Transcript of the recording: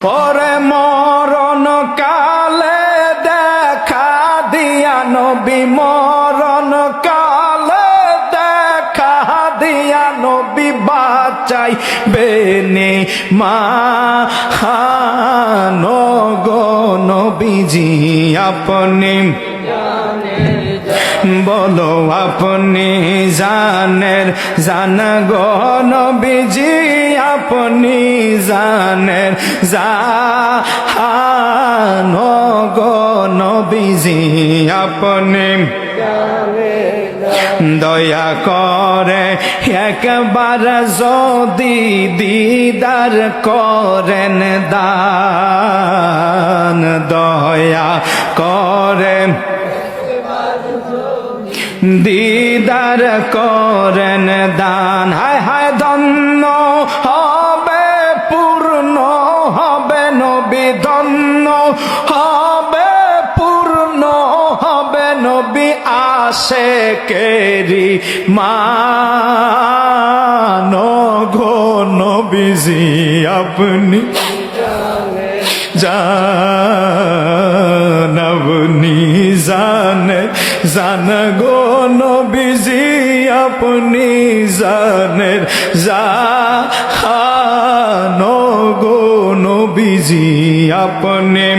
পরে মরণ কালে দেখা দিয়া নবী, মরণ কালে দেখা দিয়া নবী বাঁচাই বেনে গো নবীজি আপনি বলো আপনি জান গো নবীজি আপনি জান গো নবীজি আপনি দয়া করে একবার যদি দিদার করেন দান, দয়া করে দিদার করেন দান। হায় হায় ধন্য হবে পূর্ণ হবে নবী, ধন্য হবে পূর্ণ হবে নবী আশেকেরি মান গো নবীজি আপনি আপনি জান গো নবীজি আপনি জান গো নবীজি আপনি